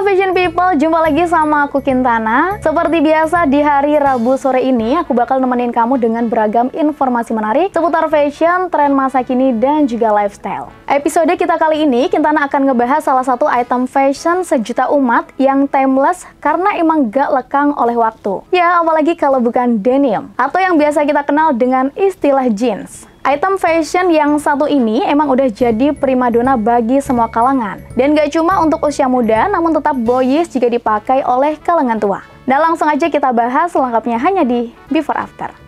Fashion People, jumpa lagi sama aku Kintana. Seperti biasa di hari Rabu sore ini, aku bakal nemenin kamu dengan beragam informasi menarik seputar fashion, tren masa kini, dan juga lifestyle. Episode kita kali ini, Kintana akan ngebahas salah satu item fashion sejuta umat yang timeless karena emang gak lekang oleh waktu. Ya, apalagi kalau bukan denim, atau yang biasa kita kenal dengan istilah jeans. Item fashion yang satu ini emang udah jadi primadona bagi semua kalangan. Dan gak cuma untuk usia muda, namun tetap boyish jika dipakai oleh kalangan tua. Nah, langsung aja kita bahas selengkapnya hanya di Before After.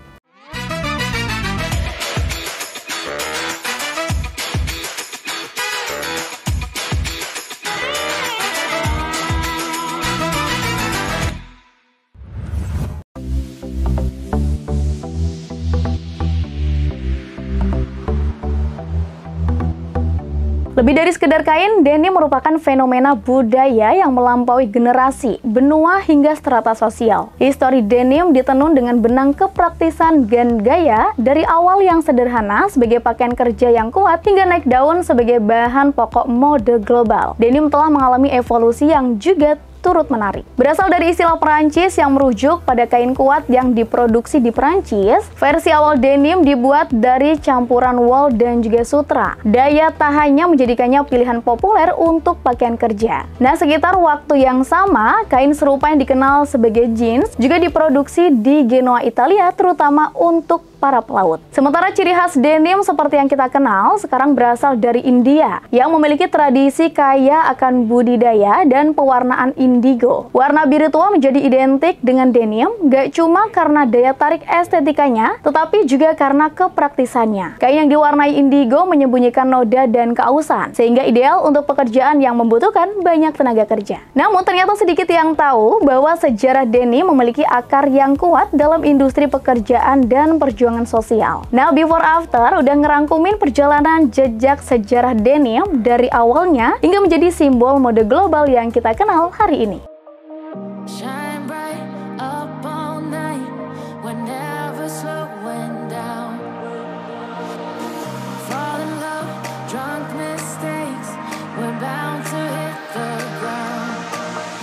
Lebih dari sekedar kain, denim merupakan fenomena budaya yang melampaui generasi, benua hingga strata sosial. Histori denim ditenun dengan benang kepraktisan dan gaya dari awal yang sederhana sebagai pakaian kerja yang kuat hingga naik daun sebagai bahan pokok mode global. Denim telah mengalami evolusi yang juga turut menarik. Berasal dari istilah Perancis yang merujuk pada kain kuat yang diproduksi di Perancis, versi awal denim dibuat dari campuran wool dan juga sutra. Daya tahannya menjadikannya pilihan populer untuk pakaian kerja. Nah, sekitar waktu yang sama, kain serupa yang dikenal sebagai jeans juga diproduksi di Genoa, Italia, terutama untuk para pelaut. Sementara ciri khas denim seperti yang kita kenal sekarang berasal dari India yang memiliki tradisi kaya akan budidaya dan pewarnaan indigo. Warna biru tua menjadi identik dengan denim gak cuma karena daya tarik estetikanya, tetapi juga karena kepraktisannya. Kain yang diwarnai indigo menyembunyikan noda dan keausan, sehingga ideal untuk pekerjaan yang membutuhkan banyak tenaga kerja. Namun ternyata sedikit yang tahu bahwa sejarah denim memiliki akar yang kuat dalam industri pekerjaan dan perjuangan sosial. Nah, Before After udah ngerangkumin perjalanan jejak sejarah denim dari awalnya hingga menjadi simbol mode global yang kita kenal hari ini.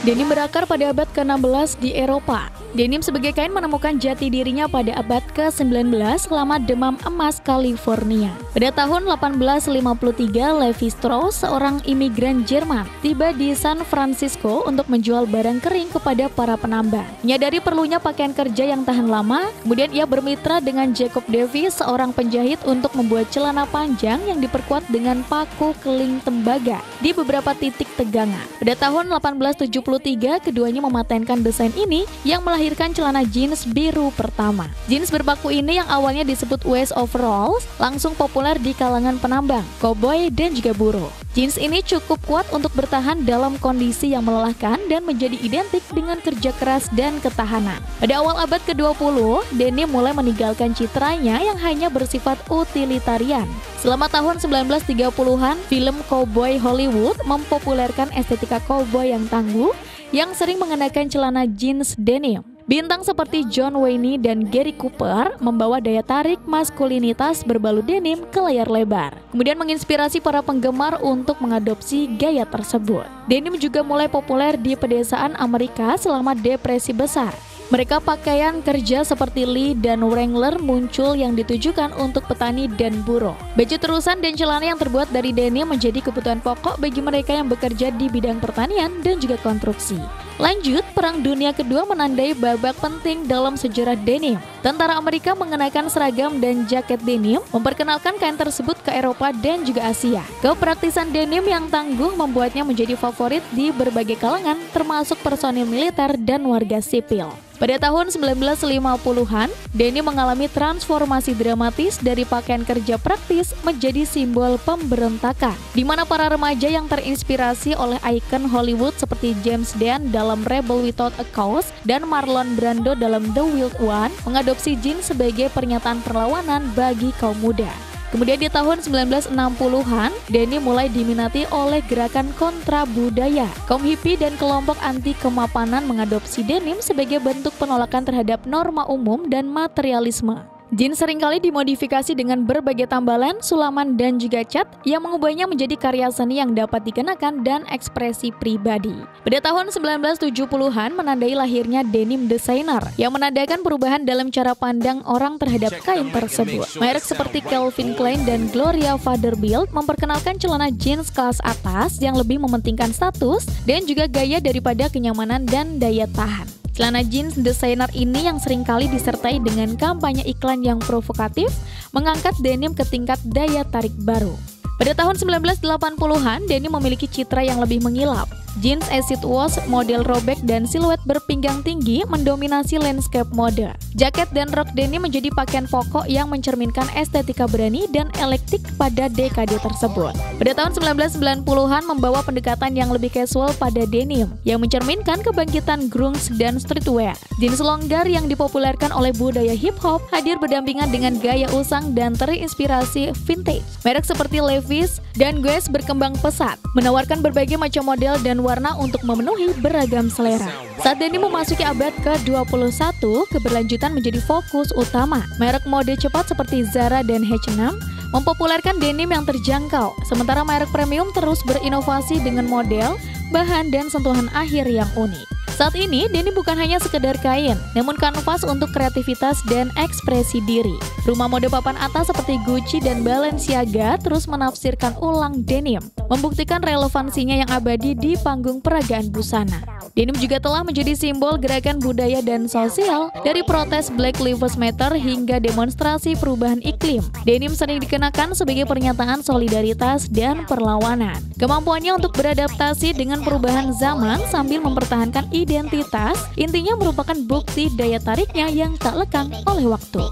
Denim berakar pada abad ke-16 di Eropa. Denim sebagai kain menemukan jati dirinya pada abad ke-19 selama demam emas California. Pada tahun 1853, Levi Strauss, seorang imigran Jerman, tiba di San Francisco untuk menjual barang kering kepada para penambang. Menyadari perlunya pakaian kerja yang tahan lama, kemudian ia bermitra dengan Jacob Davis, seorang penjahit, untuk membuat celana panjang yang diperkuat dengan paku keling tembaga di beberapa titik tegangan. Pada tahun 1873, keduanya mematenkan desain ini yang melahirkan celana jeans biru pertama. Jeans berpaku ini yang awalnya disebut waist overalls langsung populer di kalangan penambang, koboi, dan juga buruh. Jeans ini cukup kuat untuk bertahan dalam kondisi yang melelahkan dan menjadi identik dengan kerja keras dan ketahanan. Pada awal abad ke-20, denim mulai meninggalkan citranya yang hanya bersifat utilitarian. Selama tahun 1930-an, film Cowboy Hollywood mempopulerkan estetika cowboy yang tangguh yang sering mengenakan celana jeans denim. Bintang seperti John Wayne dan Gary Cooper membawa daya tarik maskulinitas berbalut denim ke layar lebar, kemudian menginspirasi para penggemar untuk mengadopsi gaya tersebut. Denim juga mulai populer di pedesaan Amerika selama Depresi Besar. Mereka pakaian kerja seperti Lee dan Wrangler muncul yang ditujukan untuk petani dan buruh. Baju terusan dan celana yang terbuat dari denim menjadi kebutuhan pokok bagi mereka yang bekerja di bidang pertanian dan juga konstruksi. Lanjut, Perang Dunia Kedua menandai babak penting dalam sejarah denim. Tentara Amerika mengenakan seragam dan jaket denim, memperkenalkan kain tersebut ke Eropa dan juga Asia. Kepraktisan denim yang tangguh membuatnya menjadi favorit di berbagai kalangan, termasuk personil militer dan warga sipil. Pada tahun 1950-an, denim mengalami transformasi dramatis dari pakaian kerja praktis menjadi simbol pemberontakan, di mana para remaja yang terinspirasi oleh ikon Hollywood seperti James Dean dalam Rebel Without a Cause dan Marlon Brando dalam The Wild One mengadopsi jeans sebagai pernyataan perlawanan bagi kaum muda. Kemudian di tahun 1960-an, denim mulai diminati oleh gerakan kontra budaya. Kaum hippie dan kelompok anti kemapanan mengadopsi denim sebagai bentuk penolakan terhadap norma umum dan materialisme. Jeans seringkali dimodifikasi dengan berbagai tambalan, sulaman, dan juga cat yang mengubahnya menjadi karya seni yang dapat dikenakan dan ekspresi pribadi. Pada tahun 1970-an menandai lahirnya denim designer yang menandakan perubahan dalam cara pandang orang terhadap kain tersebut. Merek seperti Calvin Klein dan Gloria Vanderbilt memperkenalkan celana jeans kelas atas yang lebih mementingkan status dan juga gaya daripada kenyamanan dan daya tahan. Celana jeans desainer ini yang seringkali disertai dengan kampanye iklan yang provokatif, mengangkat denim ke tingkat daya tarik baru. Pada tahun 1980-an, denim memiliki citra yang lebih mengilap. Jeans acid wash, model robek, dan siluet berpinggang tinggi mendominasi landscape mode. Jaket dan rok denim menjadi pakaian pokok yang mencerminkan estetika berani dan eklektik pada dekade tersebut. Pada tahun 1990-an membawa pendekatan yang lebih casual pada denim, yang mencerminkan kebangkitan grunge dan streetwear. Jeans longgar yang dipopulerkan oleh budaya hip-hop hadir berdampingan dengan gaya usang dan terinspirasi vintage. Merek seperti Levi's dan Guess berkembang pesat, menawarkan berbagai macam model dan warna untuk memenuhi beragam selera. Saat denim memasuki abad ke-21, keberlanjutan menjadi fokus utama. Merek mode cepat seperti Zara dan H&M mempopulerkan denim yang terjangkau, sementara merek premium terus berinovasi dengan model, bahan, dan sentuhan akhir yang unik. Saat ini, denim bukan hanya sekedar kain, namun kanvas untuk kreativitas dan ekspresi diri. Rumah mode papan atas seperti Gucci dan Balenciaga terus menafsirkan ulang denim, membuktikan relevansinya yang abadi di panggung peragaan busana. Denim juga telah menjadi simbol gerakan budaya dan sosial, dari protes Black Lives Matter hingga demonstrasi perubahan iklim. Denim sering dikenakan sebagai pernyataan solidaritas dan perlawanan. Kemampuannya untuk beradaptasi dengan perubahan zaman sambil mempertahankan identitas, intinya merupakan bukti daya tariknya yang tak lekang oleh waktu.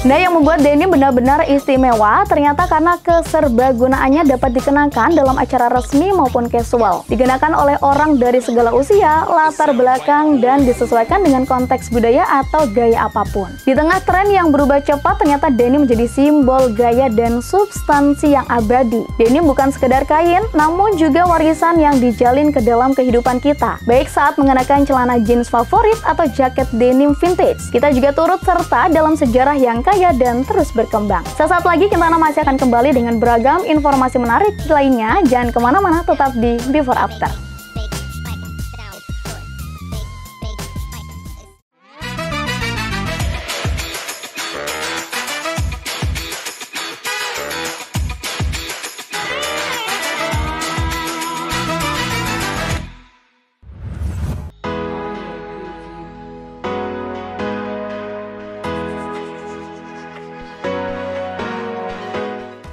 Nah, yang membuat denim benar-benar istimewa ternyata karena keserbagunaannya dapat dikenakan dalam acara resmi maupun casual. Dikenakan oleh orang dari segala usia, latar belakang, dan disesuaikan dengan konteks budaya atau gaya apapun. Di tengah tren yang berubah cepat, ternyata denim menjadi simbol gaya dan substansi yang abadi. Denim bukan sekedar kain, namun juga warisan yang dijalin ke dalam kehidupan kita. Baik saat mengenakan celana jeans favorit atau jaket denim vintage, kita juga turut serta dalam sejarah yang kaya dan terus berkembang. Sesaat lagi Kintana masih akan kembali dengan beragam informasi menarik lainnya. Jangan kemana-mana, tetap di Before After.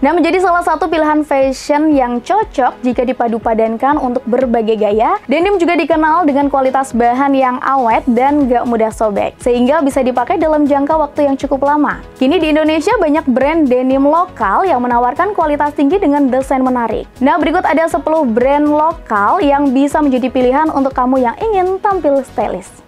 Nah, menjadi salah satu pilihan fashion yang cocok jika dipadu-padankan untuk berbagai gaya, denim juga dikenal dengan kualitas bahan yang awet dan gak mudah sobek, sehingga bisa dipakai dalam jangka waktu yang cukup lama. Kini di Indonesia banyak brand denim lokal yang menawarkan kualitas tinggi dengan desain menarik. Nah, berikut ada 10 brand lokal yang bisa menjadi pilihan untuk kamu yang ingin tampil stylish.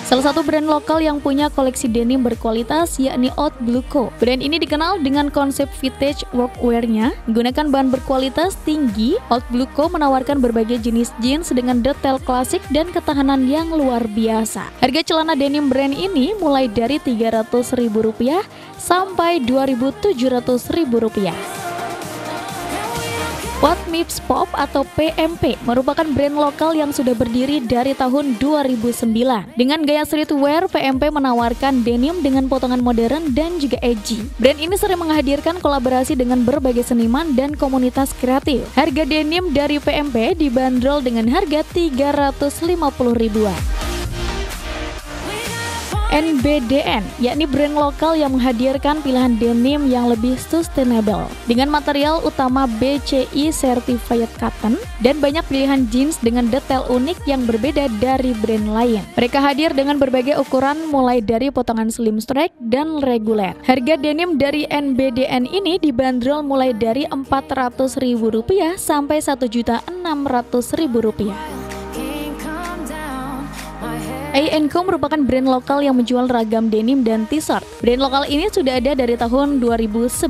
Salah satu brand lokal yang punya koleksi denim berkualitas yakni Oud Blue Co. Brand ini dikenal dengan konsep vintage workwear-nya, menggunakan bahan berkualitas tinggi. Oud Blue Co menawarkan berbagai jenis jeans dengan detail klasik dan ketahanan yang luar biasa. Harga celana denim brand ini mulai dari Rp300.000 sampai Rp2.700.000. What Meets Pop atau PMP merupakan brand lokal yang sudah berdiri dari tahun 2009. Dengan gaya streetwear, PMP menawarkan denim dengan potongan modern dan juga edgy. Brand ini sering menghadirkan kolaborasi dengan berbagai seniman dan komunitas kreatif. Harga denim dari PMP dibanderol dengan harga Rp350.000. NBDN, yakni brand lokal yang menghadirkan pilihan denim yang lebih sustainable dengan material utama BCI Certified Cotton dan banyak pilihan jeans dengan detail unik yang berbeda dari brand lain. Mereka hadir dengan berbagai ukuran mulai dari potongan slim strap dan reguler. Harga denim dari NBDN ini dibanderol mulai dari Rp400.000 sampai Rp1.600.000. A&Co merupakan brand lokal yang menjual ragam denim dan t-shirt. Brand lokal ini sudah ada dari tahun 2011.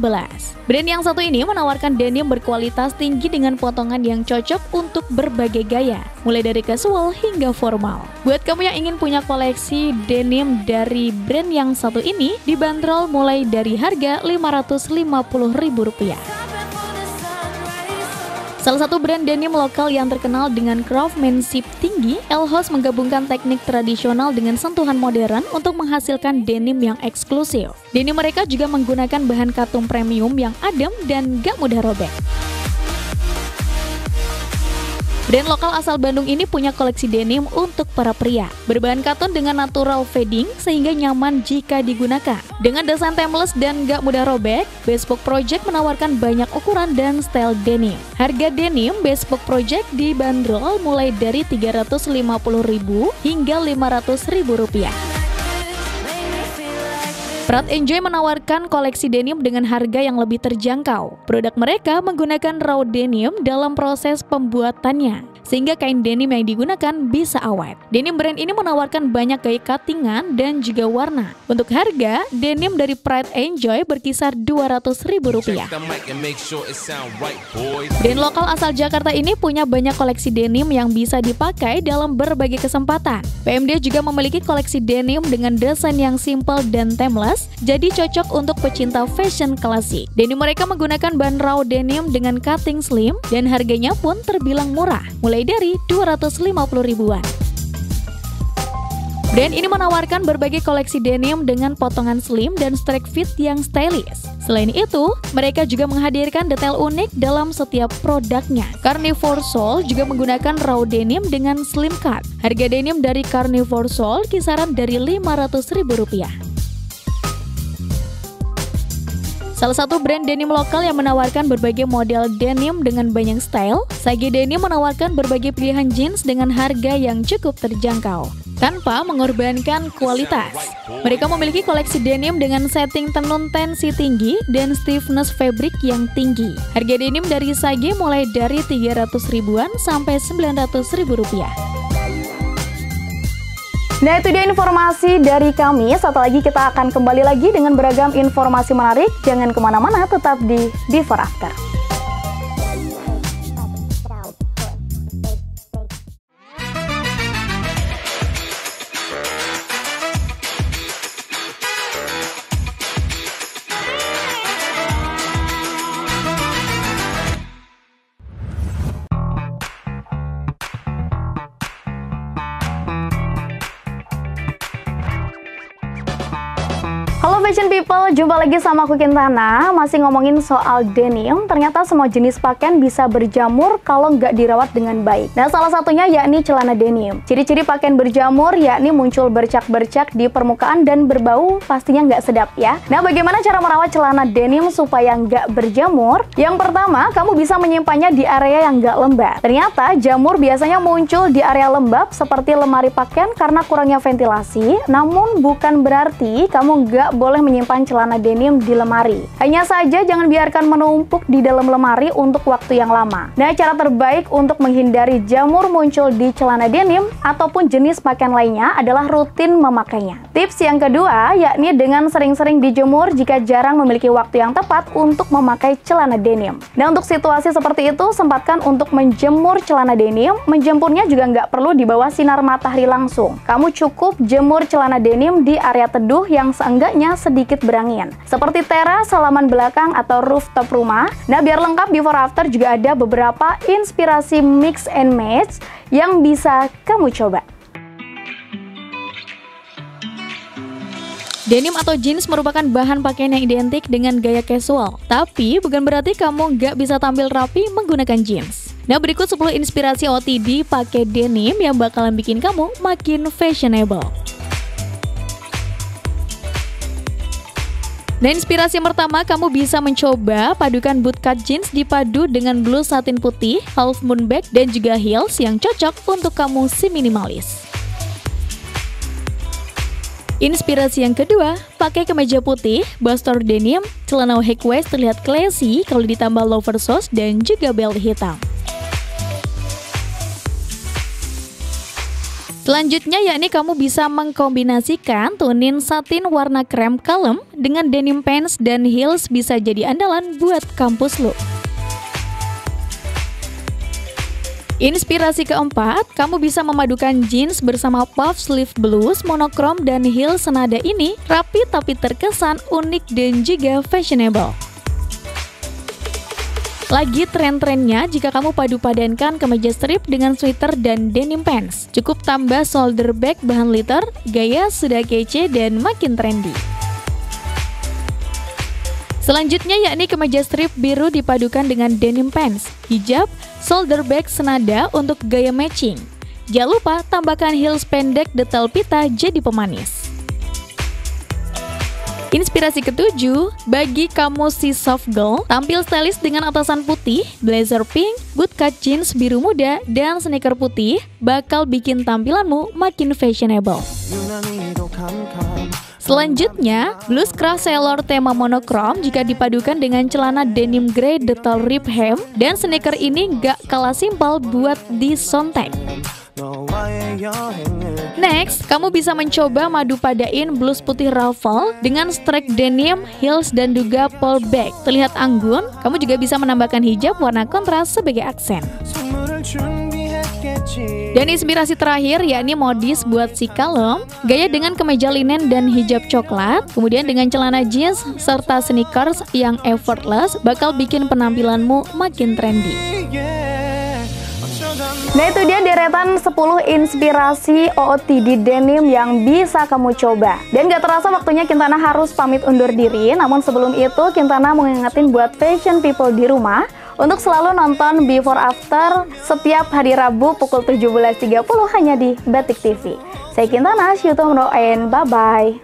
Brand yang satu ini menawarkan denim berkualitas tinggi dengan potongan yang cocok untuk berbagai gaya, mulai dari casual hingga formal. Buat kamu yang ingin punya koleksi denim dari brand yang satu ini, dibanderol mulai dari harga Rp550.000. Salah satu brand denim lokal yang terkenal dengan craftsmanship tinggi, Elhos menggabungkan teknik tradisional dengan sentuhan modern untuk menghasilkan denim yang eksklusif. Denim mereka juga menggunakan bahan katun premium yang adem dan gak mudah robek. Brand lokal asal Bandung ini punya koleksi denim untuk para pria, berbahan katun dengan natural fading sehingga nyaman jika digunakan. Dengan desain timeless dan gak mudah robek, Bespoke Project menawarkan banyak ukuran dan style denim. Harga denim Bespoke Project dibanderol mulai dari Rp350.000 hingga Rp500.000. Pride and Joy menawarkan koleksi denim dengan harga yang lebih terjangkau. Produk mereka menggunakan raw denim dalam proses pembuatannya, sehingga kain denim yang digunakan bisa awet. Denim brand ini menawarkan banyak gaya cuttingan dan juga warna. Untuk harga, denim dari Pride and Joy berkisar Rp200.000. Brand lokal asal Jakarta ini punya banyak koleksi denim yang bisa dipakai dalam berbagai kesempatan. PMD juga memiliki koleksi denim dengan desain yang simple dan timeless, jadi cocok untuk pecinta fashion klasik. Denim mereka menggunakan bahan raw denim dengan cutting slim dan harganya pun terbilang murah, mulai dari Rp250.000-an. Brand ini menawarkan berbagai koleksi denim dengan potongan slim dan straight fit yang stylish. Selain itu, mereka juga menghadirkan detail unik dalam setiap produknya. Carnivore Soul juga menggunakan raw denim dengan slim cut. Harga denim dari Carnivore Soul kisaran dari Rp500.000. Salah satu brand denim lokal yang menawarkan berbagai model denim dengan banyak style, Sage Denim menawarkan berbagai pilihan jeans dengan harga yang cukup terjangkau, tanpa mengorbankan kualitas. Mereka memiliki koleksi denim dengan setting tenun tensi tinggi dan stiffness fabric yang tinggi. Harga denim dari Sage mulai dari Rp300.000-an sampai Rp900.000. Nah, itu dia informasi dari kami. Satu lagi kita akan kembali lagi dengan beragam informasi menarik. Jangan kemana-mana, tetap di Before After. Halo fashion people, jumpa lagi sama aku Kintana. Masih ngomongin soal denim. Ternyata semua jenis pakaian bisa berjamur kalau nggak dirawat dengan baik. Nah, salah satunya yakni celana denim. Ciri-ciri pakaian berjamur yakni muncul bercak-bercak di permukaan dan berbau, pastinya nggak sedap ya. Nah, bagaimana cara merawat celana denim supaya nggak berjamur? Yang pertama, kamu bisa menyimpannya di area yang nggak lembab. Ternyata jamur biasanya muncul di area lembab seperti lemari pakaian karena kurangnya ventilasi. Namun bukan berarti kamu nggak boleh menyimpan celana denim di lemari. Hanya saja jangan biarkan menumpuk di dalam lemari untuk waktu yang lama. Nah, cara terbaik untuk menghindari jamur muncul di celana denim ataupun jenis pakaian lainnya adalah rutin memakainya. Tips yang kedua yakni dengan sering-sering dijemur jika jarang memiliki waktu yang tepat untuk memakai celana denim. Nah, untuk situasi seperti itu, sempatkan untuk menjemur celana denim. Menjemurnya juga nggak perlu di bawah sinar matahari langsung. Kamu cukup jemur celana denim di area teduh yang seenggaknya sedikit berangin, seperti teras, halaman belakang, atau rooftop rumah. Nah, biar lengkap, Before After juga ada beberapa inspirasi mix and match yang bisa kamu coba. Denim atau jeans merupakan bahan pakaian yang identik dengan gaya casual, tapi bukan berarti kamu nggak bisa tampil rapi menggunakan jeans. Nah, berikut 10 inspirasi OOTD pakai denim yang bakalan bikin kamu makin fashionable. Nah, inspirasi pertama, kamu bisa mencoba padukan bootcut jeans dipadu dengan blue satin putih, half moon bag, dan juga heels yang cocok untuk kamu si minimalis. Inspirasi yang kedua, pakai kemeja putih, bastor denim, celana high waist terlihat classy kalau ditambah loafer sos dan juga belt hitam. Selanjutnya yakni kamu bisa mengkombinasikan tunin satin warna krem kalem dengan denim pants dan heels, bisa jadi andalan buat kampus look. Inspirasi keempat, kamu bisa memadukan jeans bersama puff sleeve blus, monokrom, dan heels senada ini rapi tapi terkesan unik dan juga fashionable. Lagi tren-trennya jika kamu padu-padankan kemeja strip dengan sweater dan denim pants. Cukup tambah shoulder bag bahan liter, gaya sudah kece dan makin trendy. Selanjutnya yakni kemeja strip biru dipadukan dengan denim pants, hijab, shoulder bag senada untuk gaya matching. Jangan lupa tambahkan heels pendek detail pita jadi pemanis. Inspirasi ketujuh, bagi kamu si soft girl, tampil stylish dengan atasan putih, blazer pink, bootcut jeans biru muda, dan sneaker putih bakal bikin tampilanmu makin fashionable. Selanjutnya, blus craft sailor tema monokrom jika dipadukan dengan celana denim grey detail rib hem dan sneaker ini gak kalah simpel buat disontek. Next, kamu bisa mencoba madu padain blus putih ruffle dengan strap denim, heels, dan juga pole bag. Terlihat anggun, kamu juga bisa menambahkan hijab warna kontras sebagai aksen. Dan inspirasi terakhir yakni modis buat si kalem, gaya dengan kemeja linen dan hijab coklat, kemudian dengan celana jeans serta sneakers yang effortless bakal bikin penampilanmu makin trendy. Nah itu dia deretan 10 inspirasi OOTD denim yang bisa kamu coba. Dan gak terasa waktunya Kintana harus pamit undur diri. Namun sebelum itu Kintana mau ngingetin buat fashion people di rumah untuk selalu nonton Before After setiap hari Rabu pukul 17.30 hanya di Batik TV. Saya Kintana, see you tomorrow and bye-bye.